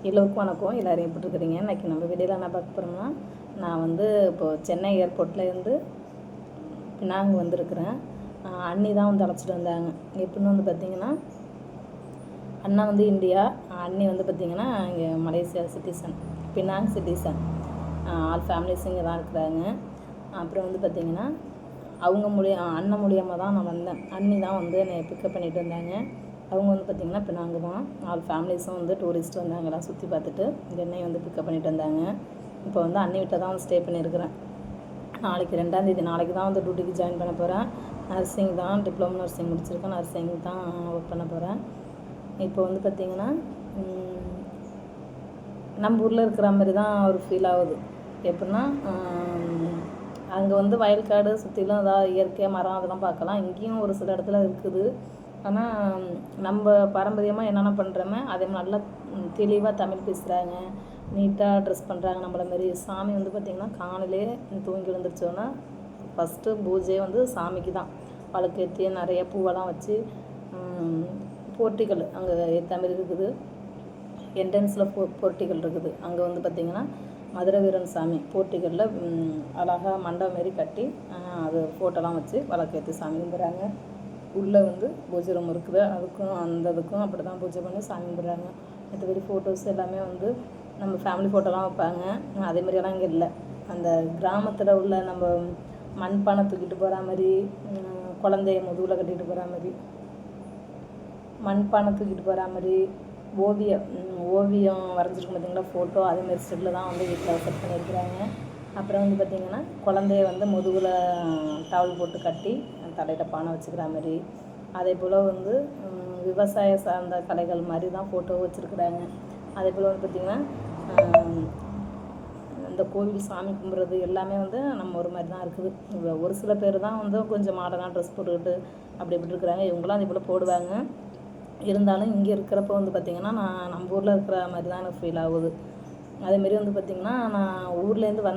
எல்லோருக்கும் வணக்கம். எல்லோரும் எப்படி இருக்கிறீங்க? இன்றைக்கி நம்ம வீடியோவில் என்ன பார்க்க போகிறோம்னா, நான் வந்து இப்போது சென்னை ஏர்போர்ட்லேருந்து பினாங் வந்திருக்கிறேன். அண்ணி தான் வந்து அழைச்சிட்டு வந்தாங்க. எப்படின்னு வந்து பார்த்திங்கன்னா, அண்ணா வந்து இந்தியா, அண்ணி வந்து பார்த்திங்கன்னா இங்கே Malaysia citizen, Penang citizen. All families இங்கே தான் இருக்கிறாங்க. அப்புறம் வந்து பார்த்திங்கன்னா அவங்க அண்ணன் மூலியமாக தான் நான் வந்தேன். அண்ணி தான் வந்து என்னை பிக்கப் பண்ணிட்டு வந்தாங்க. அவங்க வந்து பார்த்திங்கன்னா பினாங்கு தான். ஆல் ஃபேமிலிஸும் வந்து டூரிஸ்ட் வந்தாங்கலாம் சுற்றி பார்த்துட்டு என்னை வந்து பிக்கப் பண்ணிட்டு வந்தாங்க. இப்போ வந்து அண்ணி வீட்டை தான் வந்து ஸ்டே பண்ணியிருக்கிறேன். நாளைக்கு 2ஆம் தேதி நாளைக்கு தான் வந்து டியூட்டிக்கு ஜாயின் பண்ண போகிறேன். நர்சிங் தான், டிப்ளமோ நர்சிங் முடிச்சிருக்கேன். நர்சிங் தான் ஒர்க் பண்ண போகிறேன். இப்போ வந்து பார்த்திங்கன்னா நம்ம ஊரில் இருக்கிற மாதிரி தான் ஒரு ஃபீல் ஆகுது. எப்படின்னா அங்கே வந்து வயல்காடு சுற்றிலும் ஏதாவது இயற்கை மரம் அதெல்லாம் பார்க்கலாம். இங்கேயும் ஒரு சில இடத்துல இருக்குது. ஆனால் நம்ம பாரம்பரியமாக என்னென்ன பண்ணுறோமே அதே நல்லா தெளிவாக தமிழ் பேசுகிறாங்க, நீட்டாக ட்ரெஸ் பண்ணுறாங்க. நம்மள மாரி சாமி வந்து பார்த்திங்கன்னா காலையிலே தூங்கி விழுந்துருச்சோன்னா ஃபஸ்ட்டு பூஜை வந்து சாமிக்கு தான். பழக்கேற்றி நிறைய பூவெல்லாம் வச்சு போர்ட்டிகள் அங்கே ஏற்ற மாதிரி இருக்குது. என்ட்ரன்ஸில் போர்ட்டிகள் இருக்குது. அங்கே வந்து பார்த்திங்கன்னா மதுரை வீரன் சாமி போர்ட்டிகளில் அழகாக மண்டபம் மாரி கட்டி அது ஃபோட்டோலாம் வச்சு வழக்கேற்றி சாமி கும்பிட்றாங்க. உள்ளே வந்து பூஜை ரூம் இருக்குது. அதுக்கும் அந்த இதுக்கும் அப்படி தான் பூஜை பண்ணி சாமி கும்பிட்றாங்க. மற்றபடி ஃபோட்டோஸ் எல்லாமே வந்து நம்ம ஃபேமிலி ஃபோட்டோலாம் வைப்பாங்க. அதேமாதிரியெல்லாம் இங்கே இல்லை. அந்த கிராமத்தில் உள்ள நம்ம மண்பானை தூக்கிட்டு போகிற மாதிரி, குழந்தைய முதுகில் கட்டிகிட்டு போகிற மாதிரி, மண்பானை தூக்கிட்டு போகிற மாதிரி ஓவியம் வரைஞ்சிருக்கும் பார்த்திங்களா ஃபோட்டோ, அதேமாரி ஸ்டில்ல தான் வந்து வீட்டில் செட் பண்ணியிருக்கிறாங்க. அப்புறம் வந்து பார்த்திங்கன்னா குழந்தைய வந்து முதுகில் டவல் போட்டு கட்டி தலையில் பானை வச்சுக்கிற மாதிரி, அதே போல் வந்து விவசாய சார்ந்த கலைகள் மாதிரி தான் ஃபோட்டோ வச்சுருக்குறாங்க. அதே போல் வந்து பார்த்திங்கன்னா இந்த கோவில் சாமி கும்பிட்றது எல்லாமே வந்து நம்ம ஒரு மாதிரி தான் இருக்குது. ஒரு சில பேர் தான் வந்து கொஞ்சம் மாடர்னாக ட்ரெஸ் போட்டுக்கிட்டு அப்படி இப்படி இருக்கிறாங்க. இவங்களாம் அதே போல் போடுவாங்க. இருந்தாலும் இங்கே இருக்கிறப்ப வந்து பார்த்திங்கன்னா நான் நம்ம ஊரில் இருக்கிற மாதிரி தான் எனக்கு ஃபீல் ஆகுது. அதேமாரி வந்து பார்த்திங்கன்னா நான் ஊர்லேருந்து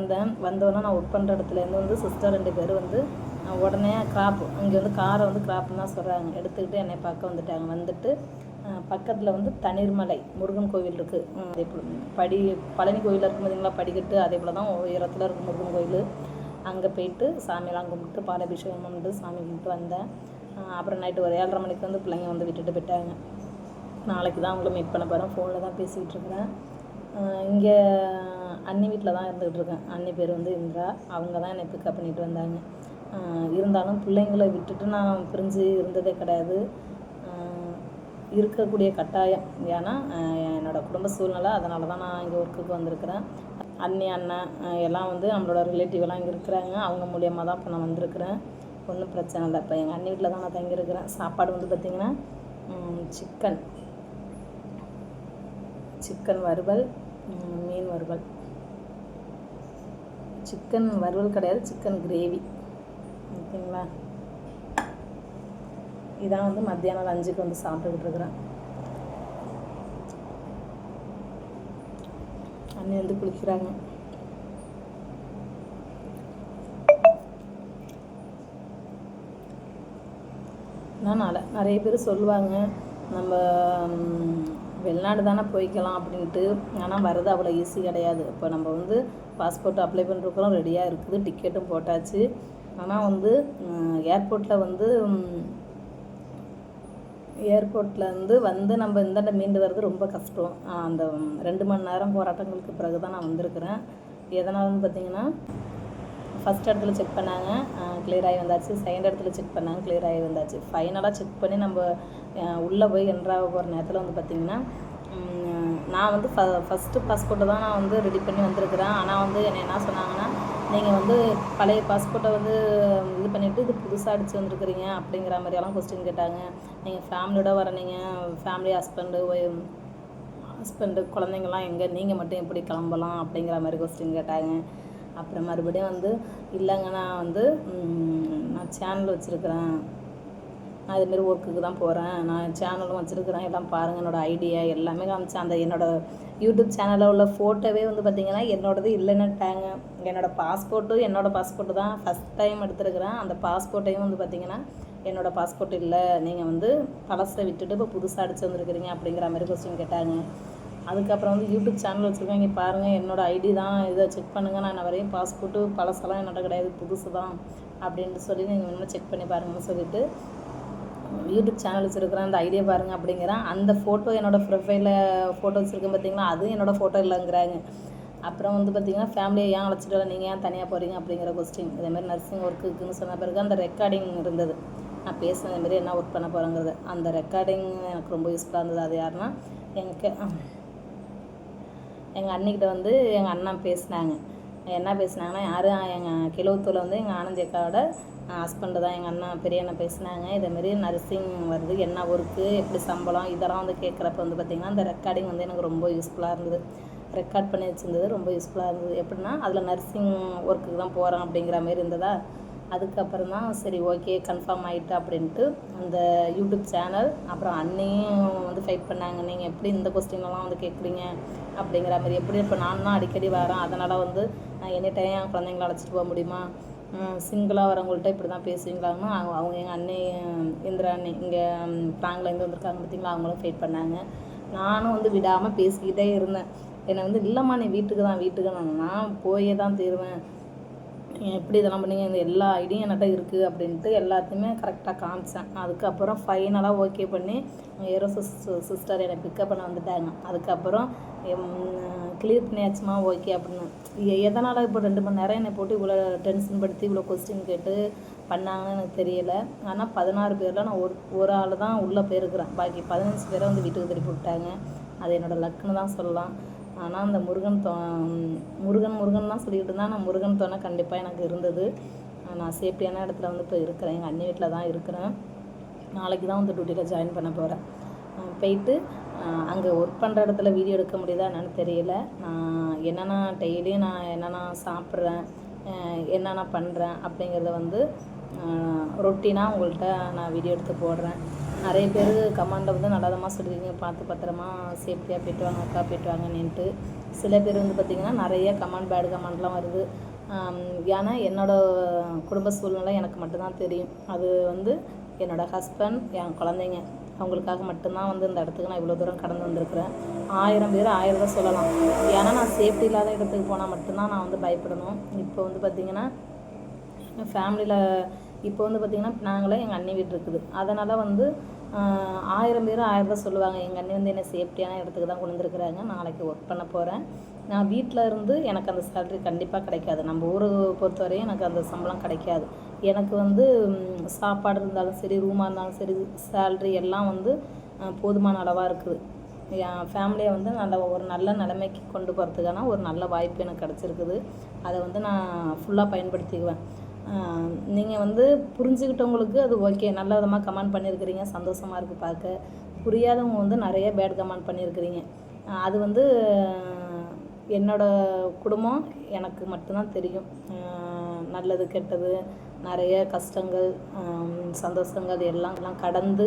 வந்தோடனே நான் ஒர்க் பண்ணுற இடத்துலேருந்து வந்து சிஸ்டர் 2 பேர் வந்து உடனே கிராப் இங்கே வந்து காரை வந்து கிராப்னு தான் சொல்கிறாங்க. எடுத்துக்கிட்டு என்னை பார்க்க வந்துட்டாங்க. வந்துட்டு பக்கத்தில் வந்து தண்ணீர்மலை முருகன் கோவில் இருக்குது. அதே போல் பழனி கோவில் இருக்கும் பார்த்திங்களா படிக்கட்டு, அதே போல் தான் உயரத்தில் இருக்கும் முருகன் கோவில். அங்கே போயிட்டு சாமியெல்லாம் கும்பிட்டு பாலாபிஷேகம் பண்ணிட்டு சாமி கும்பிட்டு வந்தேன். அப்புறம் நைட்டு ஒரு 7:30 மணிக்கு வந்து பிள்ளைங்க வந்து விட்டுட்டு போயிட்டாங்க. நாளைக்கு தான் அவங்கள மீட் பண்ண போகிறேன். ஃபோனில் தான் பேசிக்கிட்டு இருக்கிறேன். இங்கே அண்ணி வீட்டில் தான் இருந்துக்கிட்டு இருக்கேன். அண்ணி பேர் வந்து இந்திரா. அவங்க தான் என்னை பிக்கப் பண்ணிட்டு வந்தாங்க. இருந்தாலும் பிள்ளைங்களை விட்டுட்டு நான் பிரிஞ்சு இருந்ததே கிடையாது. இருக்கக்கூடிய கட்டாயம். ஏன்னா என்னோடய குடும்ப சூழ்நிலை, அதனால தான் நான் இங்கே ஒர்க்குக்கு வந்திருக்கிறேன். அண்ணி அண்ணன் எல்லாம் வந்து நம்மளோட ரிலேட்டிவெல்லாம் இங்கே இருக்கிறாங்க. அவங்க மூலியமாக தான் இப்போ நான் வந்திருக்கிறேன். ஒன்றும் பிரச்சனை இல்லை. இப்போ எங்கள் அண்ணி வீட்டில் தான் நான் தங்கியிருக்கிறேன். சாப்பாடு வந்து பார்த்திங்கன்னா சிக்கன் வறுவல், மீன் வறுவல். சிக்கன் வறுவல் கிடையாது, சிக்கன் கிரேவி. ஓகேங்களா? இதான் வந்து மத்தியானம் லஞ்சுக்கு வந்து சாப்பிட்டுக்கிட்டு இருக்கிறேன். அண்ணி வந்து குளிக்கிறாங்க. அதனால் நிறைய பேர் சொல்லுவாங்க நம்ம வெளிநாடு தானே போய்க்கலாம் அப்படின்ட்டு. ஆனால் வர்றது அவ்வளோ ஈஸி கிடையாது. இப்போ நம்ம வந்து பாஸ்போர்ட் அப்ளை பண்ணுறதுக்கெல்லாம் ரெடியாக இருக்குது, டிக்கெட்டும் போட்டாச்சு. ஆனால் வந்து ஏர்போர்ட்லேருந்து வந்து நம்ம இந்தாண்ட மீண்டு வர்றது ரொம்ப கஷ்டம். அந்த 2 மணி நேரம் போராட்டங்களுக்கு பிறகு தான் நான் வந்திருக்கிறேன். எதனால்னு பார்த்திங்கன்னா ஃபஸ்ட் இடத்துல செக் பண்ணாங்க, கிளியர் ஆகி வந்தாச்சு. செகண்ட் இடத்துல செக் பண்ணாங்க, கிளியர் ஆகி வந்தாச்சு. ஃபைனலாக செக் பண்ணி நம்ம உள்ளே போய் என்ட்ராக போகிற நேரத்தில் வந்து பார்த்திங்கன்னா நான் வந்து ஃபஸ்ட்டு பாஸ்போர்ட்டை தான் நான் வந்து ரெடி பண்ணி வந்திருக்கிறேன். ஆனால் வந்து என்னை என்ன சொன்னாங்கன்னா, நீங்கள் வந்து பழைய பாஸ்போர்ட்டை வந்து இது பண்ணிவிட்டு இது புதுசாக அடித்து வந்திருக்கிறீங்க அப்படிங்கிற மாதிரியெல்லாம் கொஸ்டின் கேட்டாங்க. நீங்கள் ஃபேமிலியோட வரீங்க, ஃபேமிலி ஹஸ்பண்டு குழந்தைங்கள்லாம் எங்கே, நீங்கள் மட்டும் எப்படி கிளம்பலாம் அப்படிங்கிற மாதிரி கொஸ்டின் கேட்டாங்க. அப்புறம் மறுபடியும் வந்து இல்லைங்க, நான் சேனல் வச்சுருக்கிறேன், நான் இதுமாரி ஒர்க்குக்கு தான் போகிறேன், நான் சேனலும் வச்சுருக்கிறேன், எல்லாம் பாருங்கள், என்னோடய ஐடியா எல்லாமே காமிச்சேன். அந்த என்னோடய யூடியூப் சேனலில் உள்ள ஃபோட்டோவே வந்து பார்த்திங்கன்னா என்னோடது இல்லைன்னுட்டாங்க. என்னோடய பாஸ்போர்ட்டு தான் ஃபஸ்ட் டைம் எடுத்துருக்கிறேன். அந்த பாஸ்போர்ட்டையும் வந்து பார்த்திங்கன்னா என்னோடய பாஸ்போர்ட் இல்லை, நீங்கள் வந்து பழசை விட்டுட்டு இப்போ புதுசாக அடித்து வந்துருக்கிறீங்க அப்படிங்கிற மாதிரி கொஸ்டின் கேட்டாங்க. அதுக்கப்புறம் வந்து யூடியூப் சேனல் வச்சுருக்கேன், இங்கே பாருங்கள் என்னோடய ஐடி தான், இதை செக் பண்ணுங்கள், நான் வரையும் பாஸ்போர்ட்டு பழசெல்லாம் என்னோட கிடையாது, புதுசு தான் அப்படின்ட்டு சொல்லி நீங்கள் இன்னும் செக் பண்ணி பாருங்கன்னு சொல்லிவிட்டு யூடியூப் சேனல் வச்சுருக்கிறேன், அந்த ஐடியா பாருங்கள் அப்படிங்கிறேன். அந்த ஃபோட்டோ என்னோடய ப்ரொஃபைலில் ஃபோட்டோ வச்சுருக்கேன் பார்த்தீங்களா, அதுவும் என்னோடய ஃபோட்டோ இல்லைங்கிறாங்க. அப்புறம் வந்து பார்த்திங்கன்னா ஃபேமிலியை ஏன் அழைச்சிட்டு வரல, நீங்கள் ஏன் தனியாக போகிறீங்க அப்படிங்கிற கொஸ்டின். இதேமாதிரி நர்சிங் ஒர்க் இருக்குதுன்னு சொன்ன பிறகு அந்த ரெக்கார்டிங் இருந்தது, நான் பேசின மாரி என்ன ஒர்க் பண்ண போகிறேங்கிறது. அந்த ரெக்கார்டிங் எனக்கு ரொம்ப யூஸ்ஃபுல்லாக இருந்தது. அது யாருன்னா எங்கள் அண்ணிக்கிட்ட வந்து எங்கள் அண்ணன் பேசினாங்க. என்ன பேசினாங்கன்னா, யார் எங்கள் கிலோத்தூரில் வந்து எங்கள் ஆனந்தி அக்காவோட ஹஸ்பண்டு தான் எங்கள் அண்ணன் பெரிய அண்ணன் பேசினாங்க. இதேமாரி நர்சிங் வருது, என்ன ஒர்க்கு, எப்படி சம்பளம், இதெல்லாம் வந்து கேட்குறப்ப வந்து பார்த்திங்கன்னா அந்த ரெக்கார்டிங் வந்து எனக்கு ரொம்ப யூஸ்ஃபுல்லாக இருந்தது. ரெக்கார்ட் பண்ணி வச்சுருந்தது ரொம்ப யூஸ்ஃபுல்லாக இருந்தது. எப்படின்னா அதில் நர்சிங் ஒர்க்குக்கு தான் போகிறேன் அப்படிங்கிற மாரி இருந்ததா. அதுக்கப்புறம் தான் சரி ஓகே கன்ஃபார்ம் ஆகிட்டு அப்படின்ட்டு அந்த யூடியூப் சேனல், அப்புறம் அண்ணியும் வந்து ஃபைட் பண்ணாங்க, நீங்கள் எப்படி இந்த கொஸ்டின்லாம் வந்து கேட்குறீங்க அப்படிங்கிற மாதிரி. எப்படி இப்போ நான் தான் அடிக்கடி வரேன், அதனால் வந்து நான் எனி டைம் என் குழந்தைங்கள அழைச்சிட்டு போக முடியுமா, சிங்கிளாக வரவங்கள்ட்ட இப்படி தான் பேசுவீங்களான்னு அவங்க எங்கள் அண்ணி இந்திரா அண்ணி இங்கே பிராங்க்லேருந்து வந்திருக்காங்க பார்த்தீங்களா, அவங்களும் ஃபைட் பண்ணாங்க. நானும் வந்து விடாமல் பேசிக்கிட்டே இருந்தேன். என்னை வந்து இல்லைம்மா நீ வீட்டுக்கு நான் போயே தான் தீருவேன், எப்படி இதெல்லாம் பண்ணீங்க, இந்த எல்லா ஐடியும் என்கிட்ட இருக்குது அப்படின்ட்டு எல்லாத்தையுமே கரெக்டாக காமிச்சேன். அதுக்கப்புறம் ஃபைனலாக ஓகே பண்ணி ஏரோ சிஸ்டர் என்னை பிக்கப் பண்ண வந்துட்டாங்க. அதுக்கப்புறம் கிளியர் பண்ணியாச்சுமா ஓகே அப்படின்னு. எதனால் இப்போ 2 மணி நேரம் என்னை போட்டு இவ்வளோ டென்ஷன் படுத்தி இவ்வளோ கொஸ்டின் கேட்டு பண்ணாங்கன்னு எனக்கு தெரியலை. ஆனால் 16 பேரில் நான் ஒரு ஆள் தான் உள்ளே போயிருக்கிறேன், பாக்கி 15 பேரை வந்து வீட்டுக்கு திருப்பி விட்டாங்க. அது என்னோடய லக்குன்னு தான் சொல்லலாம். ஆனால் அந்த முருகன் தான் சொல்லிக்கிட்டு இருந்தால், நான் முருகன் துணை கண்டிப்பாக எனக்கு இருந்தது. நான் சேஃப்டியான இடத்துல வந்து இப்போ இருக்கிறேன், எங்கள் அண்ணி வீட்டில் தான் இருக்கிறேன். நாளைக்கு தான் வந்து டியூட்டியில் ஜாயின் பண்ண போகிறேன். போயிட்டு அங்கே ஒர்க் பண்ணுற இடத்துல வீடியோ எடுக்க முடியுதா என்னென்னு தெரியல. நான் என்னென்னா டெய்லியும் நான் என்னென்னா சாப்பிட்றேன், என்னென்ன பண்ணுறேன் அப்படிங்கிறத வந்து ரொட்டீனாக உங்கள்கிட்ட நான் வீடியோ எடுத்து போடுறேன். நிறைய பேர் கமெண்டில் வந்து நல்லதமாக சொல்லியிருக்கீங்க, பார்த்து பத்திரமா சேஃப்டியாக போய்ட்டு வாங்க அக்கா, போய்ட்டு வாங்கன்னுட்டு. சில பேர் வந்து பார்த்திங்கன்னா நிறைய கமெண்ட், பேட் கமெண்ட்லாம் வருது. ஏன்னா என்னோடய குடும்ப சூழ்நிலை எனக்கு மட்டும்தான் தெரியும். அது வந்து என்னோடய ஹஸ்பண்ட், என் குழந்தைங்க, அவங்களுக்காக மட்டும்தான் வந்து இந்த இடத்துக்கு நான் இவ்வளோ தூரம் கடந்து வந்திருக்கிறேன். 1000 பேர் 1000 தான் சொல்லலாம். ஏன்னா நான் சேஃப்டி இல்லாத இடத்துக்கு போனால் மட்டும்தான் நான் வந்து பயப்படணும். இப்போ வந்து பார்த்திங்கன்னா எங்கள் ஃபேமிலியில் இப்போ வந்து பார்த்திங்கன்னா நாங்களே எங்கள் அண்ணி வீடு இருக்குது, அதனால் வந்து 1000 பேர் 1000 தான் சொல்லுவாங்க. எங்கள் அண்ணி வந்து என்னை சேஃப்டியான இடத்துக்கு தான் கொண்டு வந்துருக்குறாங்க. நாளைக்கு ஒர்க் பண்ண போகிறேன். நான் வீட்டில் இருந்து எனக்கு அந்த சேலரி கண்டிப்பாக கிடைக்காது. நம்ம ஊரை பொறுத்தவரையும் எனக்கு அந்த சம்பளம் கிடைக்காது. எனக்கு வந்து சாப்பாடு இருந்தாலும் சரி, ரூமாக இருந்தாலும் சரி, சேல்ரி எல்லாம் வந்து போதுமான அளவாக இருக்குது. என் ஃபேமிலியை வந்து ஒரு நல்ல நிலைமைக்கு கொண்டு போகிறதுக்கான ஒரு நல்ல வாய்ப்பு எனக்கு கிடச்சிருக்குது. அதை வந்து நான் ஃபுல்லாக பயன்படுத்திக்குவேன். நீங்கள் வந்து புரிஞ்சுக்கிட்டவங்களுக்கு அது ஓகே, நல்ல விதமாக கமெண்ட் பண்ணியிருக்கிறீங்க, சந்தோஷமாக இருக்குது பார்க்க. புரியாதவங்க வந்து நிறைய பேட் கமெண்ட் பண்ணியிருக்கிறீங்க. அது வந்து என்னோடய குடும்பம் எனக்கு மட்டும்தான் தெரியும். நல்லது கெட்டது நிறைய கஷ்டங்கள் சந்தோஷங்கள் எல்லாம் கடந்து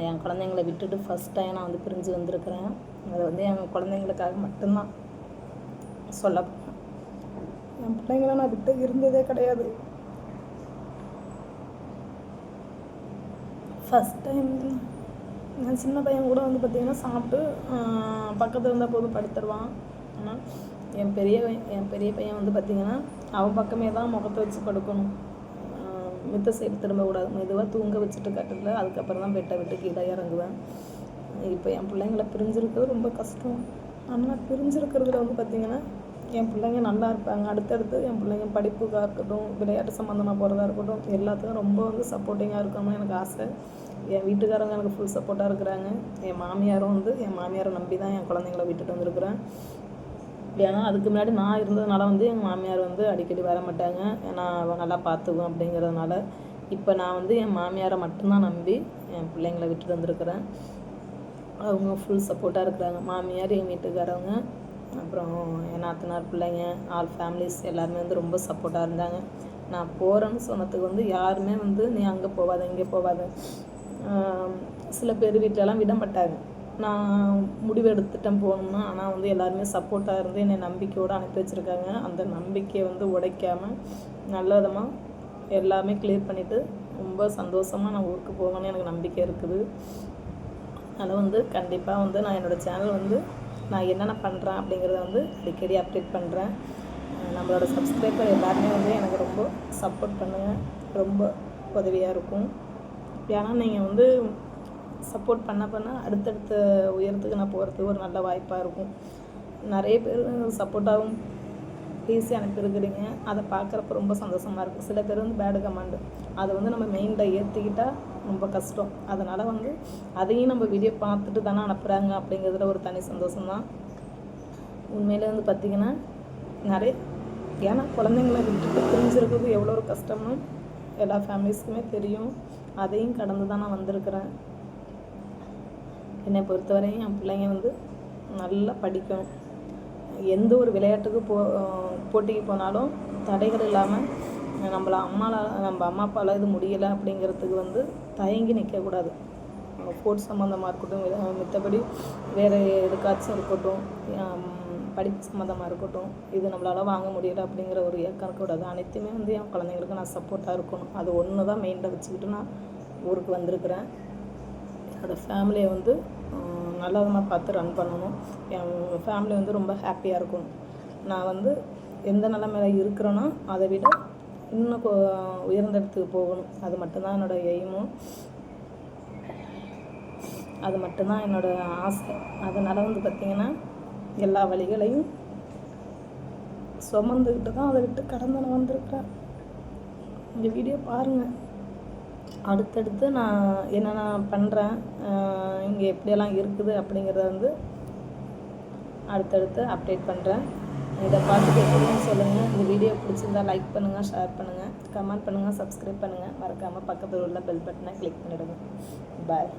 என் குழந்தைங்கள விட்டுட்டு ஃபஸ்ட் டைம் நான் வந்து பிரிஞ்சு வந்திருக்கிறேன். அதை வந்து என் குழந்தைங்களுக்காக மட்டும்தான் சொல்ல போகிறேன். என் பிள்ளைங்கள நான் விட்டு இருந்ததே கிடையாது. ஃபஸ்ட் டைம் என் சின்ன பையன் கூட வந்து பார்த்திங்கன்னா சாப்பிட்டு பக்கத்தில் இருந்தால் போதும் படுத்துருவான். ஆனால் என் பெரிய பையன் வந்து பார்த்திங்கன்னா அவன் பக்கமே தான் முகத்தை வச்சு படுக்கணும், மித்த சைடு திரும்பக்கூடாது. மெதுவாக தூங்க வச்சுட்டு கட்டில் அதுக்கப்புறம் தான் பெட்டை விட்டு கீழே இறங்குவேன். இப்போ என் பிள்ளைங்கள பிரிஞ்சிருக்கிறது ரொம்ப கஷ்டம். ஆனால் பிரிஞ்சிருக்கிறதுல வந்து பார்த்திங்கன்னா என் பிள்ளைங்க நல்லா இருப்பாங்க. அடுத்தடுத்து என் பிள்ளைங்க படிப்புக்காக இருக்கட்டும், விளையாட்டு சம்மந்தமாக போகிறதா இருக்கட்டும், எல்லாத்துக்கும் ரொம்ப வந்து சப்போர்ட்டிங்காக இருக்கணும்னு எனக்கு ஆசை. என் வீட்டுக்காரங்க எனக்கு ஃபுல் சப்போர்ட்டாக இருக்கிறாங்க. என் மாமியாரை நம்பி தான் என் குழந்தைங்கள விட்டுட்டு வந்திருக்கிறேன். ஏன்னா அதுக்கு முன்னாடி நான் இருந்ததுனால வந்து எங்கள் மாமியார் வந்து அடிக்கடி வர மாட்டாங்க, நான் நல்லா பார்த்துக்குவேன் அப்படிங்கிறதுனால. இப்போ நான் வந்து என் மாமியாரை மட்டும்தான் நம்பி என் பிள்ளைங்களை விட்டுட்டு வந்திருக்கிறேன். அவங்க ஃபுல் சப்போர்ட்டாக இருக்கிறாங்க. மாமியார், என் வீட்டுக்காரவங்க, அப்புறம் என் நாத்தனார் பிள்ளைங்க, ஆல் ஃபேமிலிஸ் எல்லாருமே வந்து ரொம்ப சப்போர்ட்டாக இருந்தாங்க. நான் போகிறேன்னு சொன்னதுக்கு வந்து யாருமே வந்து நீ அங்கே போகாத இங்கே போகாத, சில பேர் வீட்டிலலாம் விட மாட்டாங்க. நான் முடிவு எடுத்துட்டேன் போகணும்னா. ஆனால் வந்து எல்லாருமே சப்போர்ட்டாக இருந்து என்னை நம்பிக்கையோடு அனுப்பி வச்சுருக்காங்க. அந்த நம்பிக்கையை வந்து உடைக்காமல் நல்ல விதமாக எல்லாமே கிளியர் பண்ணிவிட்டு ரொம்ப சந்தோஷமாக நான் ஊருக்கு போகணும்னு எனக்கு நம்பிக்கை இருக்குது. அதை வந்து கண்டிப்பாக வந்து நான் என்னோடய சேனல் வந்து நான் என்னென்ன பண்ணுறேன் அப்படிங்கிறத வந்து அடிக்கடி அப்டேட் பண்ணுறேன். நம்மளோட சப்ஸ்கிரைபர் எல்லாருமே வந்து எனக்கு ரொம்ப சப்போர்ட் பண்ணுங்கள், ரொம்ப உதவியாக இருக்கும். ஏன்னா நீங்கள் வந்து சப்போர்ட் பண்ண அடுத்தடுத்த உயரத்துக்கு நான் போகிறதுக்கு ஒரு நல்ல வாய்ப்பாக இருக்கும். நிறைய பேர் சப்போர்ட்டாகவும் பேசி அனுப்பியிருக்கிறீங்க, அதை பார்க்குறப்ப ரொம்ப சந்தோஷமாக இருக்குது. சில பேர் வந்து பேடு கமெண்டு, அதை வந்து நம்ம மெயினில் ஏற்றிக்கிட்டால் ரொம்ப கஷ்டம். அதனால் வந்து அதையும் நம்ம வீடியோ பார்த்துட்டு தானே அனுப்புகிறாங்க அப்படிங்கிறதுல ஒரு தனி சந்தோஷம்தான். உண்மையிலே வந்து பார்த்திங்கன்னா நிறைய, ஏன்னா குழந்தைங்கள விட்டுட்டு பிரிஞ்சிருக்கிறது எவ்வளோ ஒரு கஷ்டம்னு எல்லா ஃபேமிலிஸ்க்குமே தெரியும். அதையும் கடந்து தான் நான் வந்திருக்கிறேன். என்னை பொறுத்தவரையும் என் பிள்ளைங்க வந்து நல்லா படிக்கணும். எந்த ஒரு விளையாட்டுக்கு போட்டிக்கு போனாலும் தடைகள் இல்லாமல் நம்ம அம்மா அப்பாவில் இது முடியலை அப்படிங்கிறதுக்கு வந்து தயங்கி நிற்கக்கூடாது. ஸ்போர்ட்ஸ் சம்மந்தமாக இருக்கட்டும், மற்றபடி வேறு எதுக்காச்சும் இருக்கட்டும், படிப்பு சம்மந்தமாக இருக்கட்டும், இது நம்மளால் வாங்க முடியலை அப்படிங்கிற ஒரு ஏக்கம் இருக்கக்கூடாது. அனைத்துமே வந்து என் குழந்தைங்களுக்கு நான் சப்போர்ட்டாக இருக்கணும். அது ஒன்று தான் மெயினில் வச்சுக்கிட்டு நான் ஊருக்கு வந்திருக்கிறேன். என்னோடய ஃபேமிலியை வந்து நல்ல விதமாக பார்த்து ரன் பண்ணணும். என் ஃபேமிலி வந்து ரொம்ப ஹாப்பியாக இருக்கணும். நான் வந்து எந்த நிலைமையில் இருக்கிறேனோ அதை விட இன்னும் உயர்ந்த இடத்துக்கு போகணும். அது மட்டும்தான் என்னோடய எய்மும், அது மட்டும்தான் என்னோடய ஆசை. அதனால் வந்து பார்த்திங்கன்னா எல்லா வழிகளையும் சுமந்துக்கிட்டு தான் அதை விட்டு கடந்து நான் வந்திருக்கிறேன். இந்த வீடியோ பாருங்கள். அடுத்தடுத்து நான் என்னென்ன பண்ணுறேன், இங்கே எப்படியெல்லாம் இருக்குது அப்படிங்கிறத வந்து அடுத்தடுத்து அப்டேட் பண்ணுறேன். இதை பார்த்துட்டு எப்படின்னு சொல்லுங்கள். இந்த வீடியோ பிடிச்சிருந்தா லைக் பண்ணுங்கள், ஷேர் பண்ணுங்கள், கமெண்ட் பண்ணுங்கள், சப்ஸ்கிரைப் பண்ணுங்கள். மறக்காமல் பக்கத்தில் உள்ள பெல் பட்டனை கிளிக் பண்ணிவிடுங்க. பாய்.